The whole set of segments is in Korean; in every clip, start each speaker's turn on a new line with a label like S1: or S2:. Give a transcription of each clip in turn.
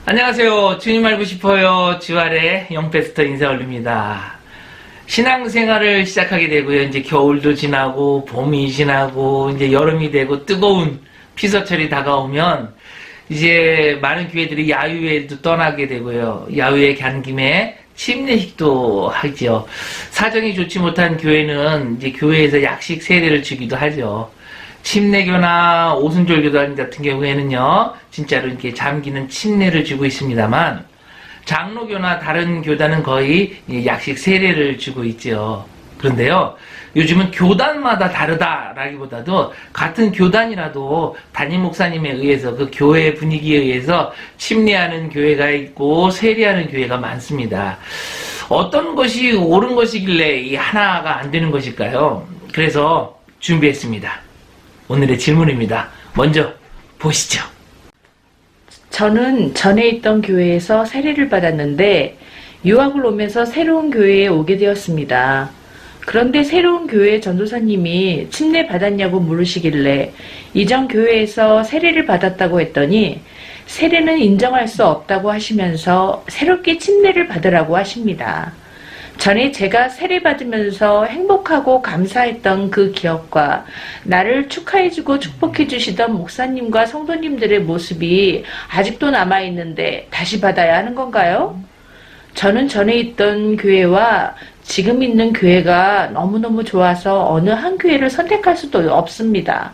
S1: 안녕하세요. 주님 알고 싶어요. 주알의 영패스터 인사 올립니다. 신앙생활을 시작하게 되고요. 이제 겨울도 지나고 봄이 지나고 이제 여름이 되고 뜨거운 피서철이 다가오면 이제 많은 교회들이 야유회도 떠나게 되고요. 야유회 간 김에 침례식도 하죠. 사정이 좋지 못한 교회는 이제 교회에서 약식 세례를 주기도 하죠. 침례교나 오순절교단 같은 경우에는요, 진짜로 이렇게 잠기는 침례를 주고 있습니다만, 장로교나 다른 교단은 거의 약식 세례를 주고 있죠. 그런데요, 요즘은 교단마다 다르다라기보다도 같은 교단이라도 담임 목사님에 의해서 그 교회 분위기에 의해서 침례하는 교회가 있고 세례하는 교회가 많습니다. 어떤 것이 옳은 것이길래 이 하나가 안 되는 것일까요? 그래서 준비했습니다. 오늘의 질문입니다. 먼저 보시죠.
S2: 저는 전에 있던 교회에서 세례를 받았는데 유학을 오면서 새로운 교회에 오게 되었습니다. 그런데 새로운 교회 전도사님이 침례 받았냐고 물으시길래 이전 교회에서 세례를 받았다고 했더니 세례는 인정할 수 없다고 하시면서 새롭게 침례를 받으라고 하십니다. 전에 제가 세례 받으면서 행복하고 감사했던 그 기억과 나를 축하해주고 축복해주시던 목사님과 성도님들의 모습이 아직도 남아있는데 다시 받아야 하는 건가요? 저는 전에 있던 교회와 지금 있는 교회가 너무너무 좋아서 어느 한 교회를 선택할 수도 없습니다.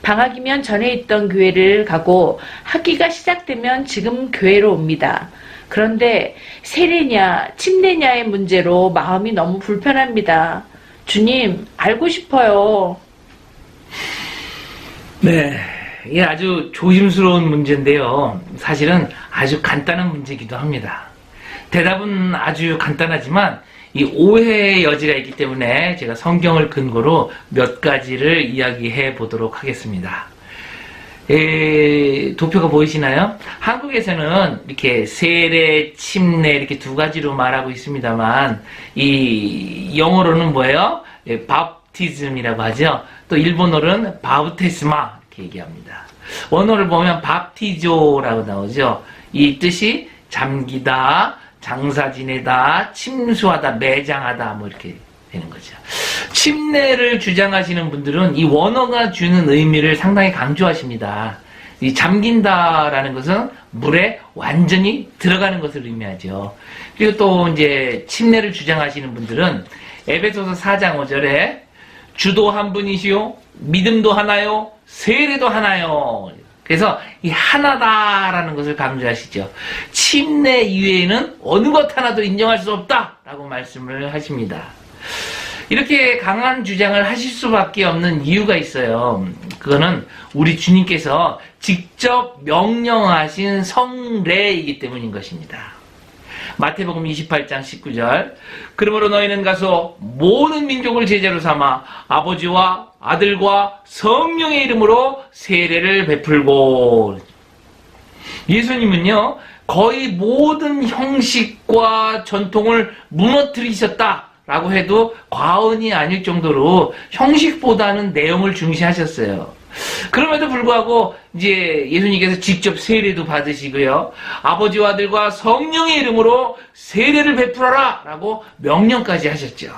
S2: 방학이면 전에 있던 교회를 가고 학기가 시작되면 지금 교회로 옵니다. 그런데 세례냐 침례냐의 문제로 마음이 너무 불편합니다. 주님, 알고 싶어요.
S1: 네, 이게 아주 조심스러운 문제인데요. 사실은 아주 간단한 문제이기도 합니다. 대답은 아주 간단하지만 이 오해의 여지가 있기 때문에 제가 성경을 근거로 몇 가지를 이야기해 보도록 하겠습니다. 도표가 보이시나요? 한국에서는 이렇게 세례, 침례 이렇게 두 가지로 말하고 있습니다만 이 영어로는 뭐예요? 바프티즘이라고 하죠. 또 일본어로는 바우테스마 이렇게 얘기합니다. 원어를 보면 바프티조라고 나오죠. 이 뜻이 잠기다, 장사 지내다, 침수하다, 매장하다 뭐 이렇게 되는 거죠. 침례를 주장하시는 분들은 이 원어가 주는 의미를 상당히 강조하십니다. 이 잠긴다라는 것은 물에 완전히 들어가는 것을 의미하죠. 그리고 또 이제 침례를 주장하시는 분들은 에베소서 4장 5절에 주도 한 분이시요 믿음도 하나요 세례도 하나요. 그래서 이 하나다라는 것을 강조하시죠. 침례 이외에는 어느 것 하나도 인정할 수 없다라고 말씀을 하십니다. 이렇게 강한 주장을 하실 수밖에 없는 이유가 있어요. 그거는 우리 주님께서 직접 명령하신 성례이기 때문인 것입니다. 마태복음 28장 19절 그러므로 너희는 가서 모든 민족을 제자로 삼아 아버지와 아들과 성령의 이름으로 세례를 베풀고. 예수님은요 거의 모든 형식과 전통을 무너뜨리셨다 라고 해도 과언이 아닐 정도로 형식보다는 내용을 중시하셨어요. 그럼에도 불구하고 이제 예수님께서 직접 세례도 받으시고요. 아버지와 아들과 성령의 이름으로 세례를 베풀어라 라고 명령까지 하셨죠.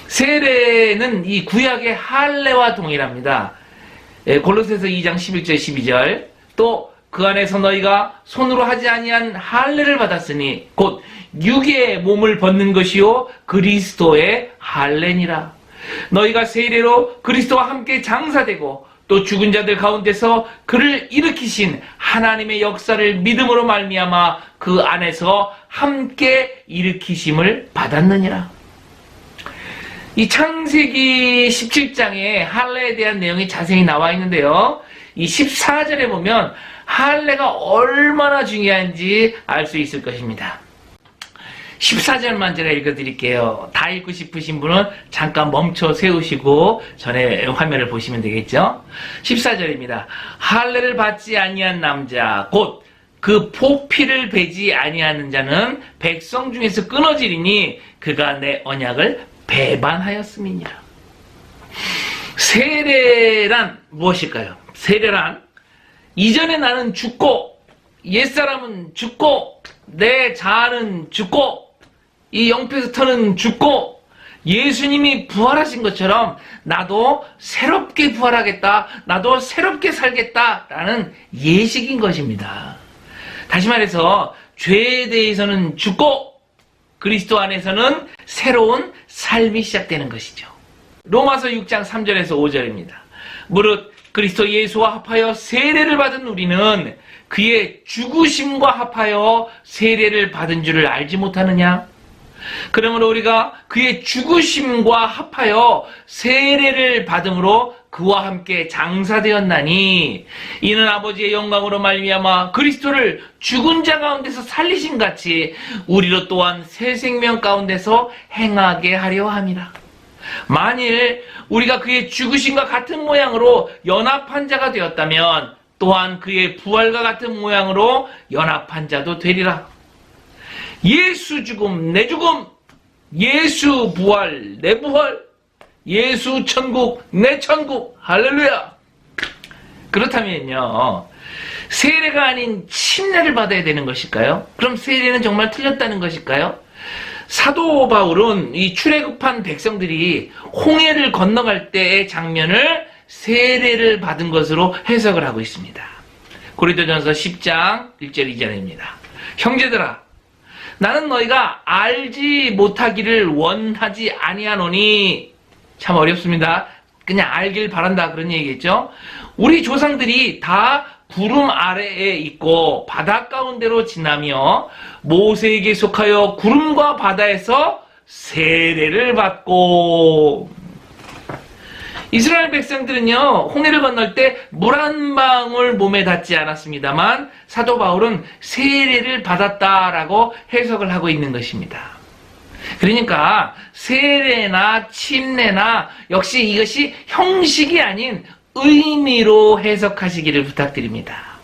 S1: 세례는 이 구약의 할례와 동일합니다. 골로새서 2장 11절 12절 또 그 안에서 너희가 손으로 하지 아니한 할례를 받았으니 곧 육의 몸을 벗는 것이요 그리스도의 할례니라. 너희가 세례로 그리스도와 함께 장사되고 또 죽은 자들 가운데서 그를 일으키신 하나님의 역사를 믿음으로 말미암아 그 안에서 함께 일으키심을 받았느니라. 이 창세기 17장에 할례에 대한 내용이 자세히 나와 있는데요. 이 14절에 보면 할례가 얼마나 중요한지 알 수 있을 것입니다. 14절만 제가 읽어드릴게요. 다 읽고 싶으신 분은 잠깐 멈춰 세우시고 전에 화면을 보시면 되겠죠. 14절입니다. 할례를 받지 아니한 남자 곧 그 포피를 베지 아니하는 자는 백성 중에서 끊어지리니 그가 내 언약을 배반하였음이니라. 세례란 무엇일까요? 세례란 이전에 나는 죽고 옛사람은 죽고 내 자아는 죽고 이 영페스터는 죽고 예수님이 부활하신 것처럼 나도 새롭게 부활하겠다, 나도 새롭게 살겠다라는 예식인 것입니다. 다시 말해서 죄에 대해서는 죽고 그리스도 안에서는 새로운 삶이 시작되는 것이죠. 로마서 6장 3절에서 5절입니다. 무릇 그리스도 예수와 합하여 세례를 받은 우리는 그의 죽으심과 합하여 세례를 받은 줄을 알지 못하느냐? 그러므로 우리가 그의 죽으심과 합하여 세례를 받음으로 그와 함께 장사되었나니 이는 아버지의 영광으로 말미암아 그리스도를 죽은 자 가운데서 살리신 같이 우리로 또한 새 생명 가운데서 행하게 하려 함이라. 만일 우리가 그의 죽으심과 같은 모양으로 연합한 자가 되었다면 또한 그의 부활과 같은 모양으로 연합한 자도 되리라. 예수 죽음 내 죽음, 예수 부활 내 부활, 예수 천국 내 천국. 할렐루야. 그렇다면요, 세례가 아닌 침례를 받아야 되는 것일까요? 그럼 세례는 정말 틀렸다는 것일까요? 사도 바울은 이 출애굽한 백성들이 홍해를 건너갈 때의 장면을 세례를 받은 것으로 해석을 하고 있습니다. 고린도전서 10장 1절 2절입니다. 형제들아, 나는 너희가 알지 못하기를 원하지 아니하노니. 참 어렵습니다. 그냥 알길 바란다 그런 얘기겠죠. 우리 조상들이 다 구름 아래에 있고 바다 가운데로 지나며 모세에게 속하여 구름과 바다에서 세례를 받고. 이스라엘 백성들은요, 홍해를 건널 때 물 한 방울 몸에 닿지 않았습니다만 사도 바울은 세례를 받았다라고 해석을 하고 있는 것입니다. 그러니까 세례나 침례나 역시 이것이 형식이 아닌 의미로 해석하시기를 부탁드립니다.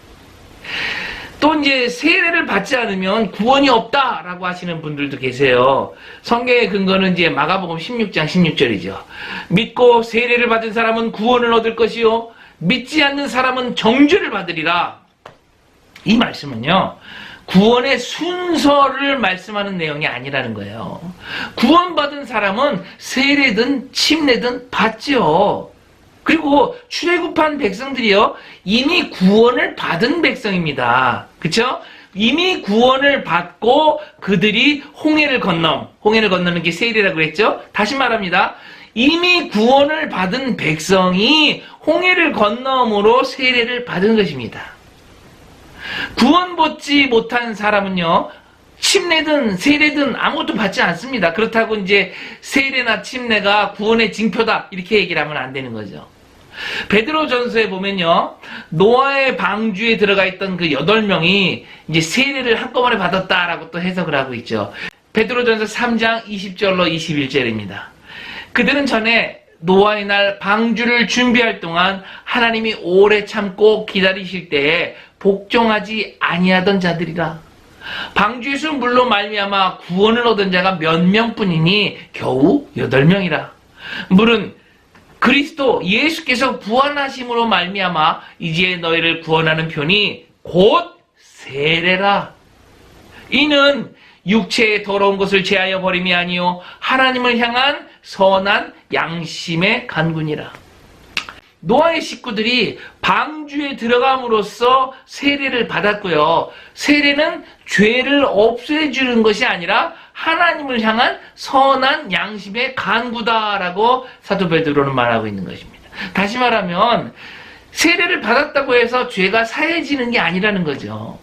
S1: 또 이제 세례를 받지 않으면 구원이 없다라고 하시는 분들도 계세요. 성경의 근거는 이제 마가복음 16장 16절이죠. 믿고 세례를 받은 사람은 구원을 얻을 것이요 믿지 않는 사람은 정죄를 받으리라. 이 말씀은요, 구원의 순서를 말씀하는 내용이 아니라는 거예요. 구원받은 사람은 세례든 침례든 받지요. 그리고 출애굽한 백성들이요, 이미 구원을 받은 백성입니다. 그렇죠? 이미 구원을 받고 그들이 홍해를 건너는 게 세례라고 했죠. 다시 말합니다. 이미 구원을 받은 백성이 홍해를 건너므로 세례를 받은 것입니다. 구원받지 못한 사람은요, 침례든 세례든 아무것도 받지 않습니다. 그렇다고 이제 세례나 침례가 구원의 징표다 이렇게 얘기를 하면 안 되는 거죠. 베드로전서에 보면요, 노아의 방주에 들어가 있던 그 8명이 이제 세례를 한꺼번에 받았다라고 또 해석을 하고 있죠. 베드로전서 3장 20절로 21절입니다. 그들은 전에 노아의 날 방주를 준비할 동안 하나님이 오래 참고 기다리실 때에 복종하지 아니하던 자들이라. 방주에서 물로 말미암아 구원을 얻은 자가 몇 명뿐이니 겨우 8명이라. 물은 그리스도 예수께서 부활하심으로 말미암아 이제 너희를 구원하는 편이 곧 세례라. 이는 육체의 더러운 것을 제하여 버림이 아니요 하나님을 향한 선한 양심의 간군이라. 노아의 식구들이 방주에 들어감으로써 세례를 받았고요. 세례는 죄를 없애주는 것이 아니라 하나님을 향한 선한 양심의 간구다라고 사도 베드로는 말하고 있는 것입니다. 다시 말하면 세례를 받았다고 해서 죄가 사해지는 게 아니라는 거죠.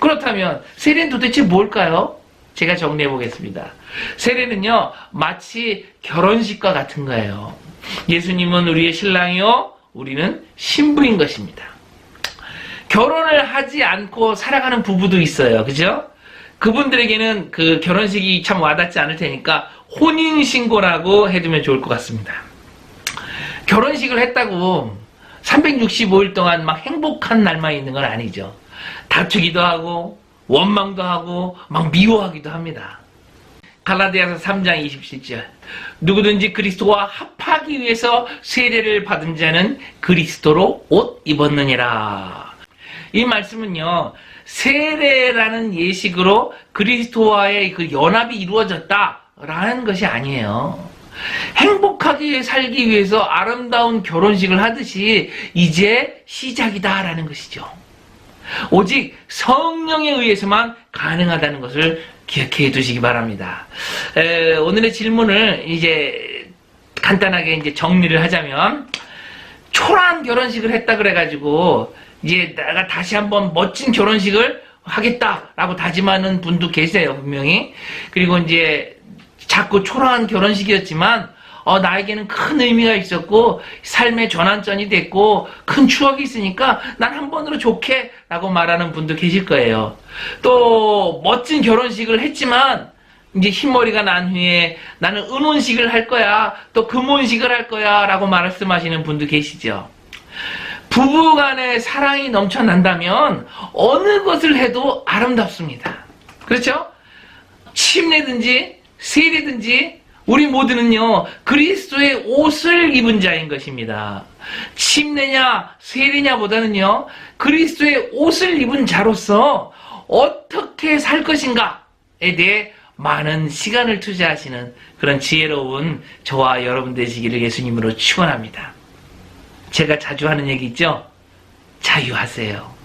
S1: 그렇다면 세례는 도대체 뭘까요? 제가 정리해 보겠습니다. 세례는요, 마치 결혼식과 같은 거예요. 예수님은 우리의 신랑이요, 우리는 신부인 것입니다. 결혼을 하지 않고 살아가는 부부도 있어요. 그죠? 그분들에게는 그 결혼식이 참 와닿지 않을 테니까 혼인신고라고 해두면 좋을 것 같습니다. 결혼식을 했다고 365일 동안 막 행복한 날만 있는 건 아니죠. 다투기도 하고 원망도 하고 막 미워하기도 합니다. 갈라디아서 3장 27절. 누구든지 그리스도와 합하기 위해서 세례를 받은 자는 그리스도로 옷 입었느니라. 이 말씀은요, 세례라는 예식으로 그리스도와의 그 연합이 이루어졌다라는 것이 아니에요. 행복하게 살기 위해서 아름다운 결혼식을 하듯이 이제 시작이다라는 것이죠. 오직 성령에 의해서만 가능하다는 것을 기억해 두시기 바랍니다. 오늘의 질문을 이제 간단하게 이제 정리를 하자면, 초라한 결혼식을 했다 그래가지고 이제 내가 다시 한번 멋진 결혼식을 하겠다라고 다짐하는 분도 계세요, 분명히. 그리고 이제 자꾸 초라한 결혼식이었지만 나에게는 큰 의미가 있었고 삶의 전환점이 됐고 큰 추억이 있으니까 난 한 번으로 좋게 라고 말하는 분도 계실 거예요. 또 멋진 결혼식을 했지만 이제 흰머리가 난 후에 나는 은혼식을 할 거야, 또 금혼식을 할 거야 라고 말씀하시는 분도 계시죠. 부부간의 사랑이 넘쳐난다면 어느 것을 해도 아름답습니다. 그렇죠? 침례든지 세례든지 우리 모두는요, 그리스도의 옷을 입은 자인 것입니다. 침례냐 세례냐 보다는요, 그리스도의 옷을 입은 자로서 어떻게 살 것인가에 대해 많은 시간을 투자하시는 그런 지혜로운 저와 여러분 되시기를 예수님으로 축원합니다. 제가 자주 하는 얘기 있죠? 자유하세요.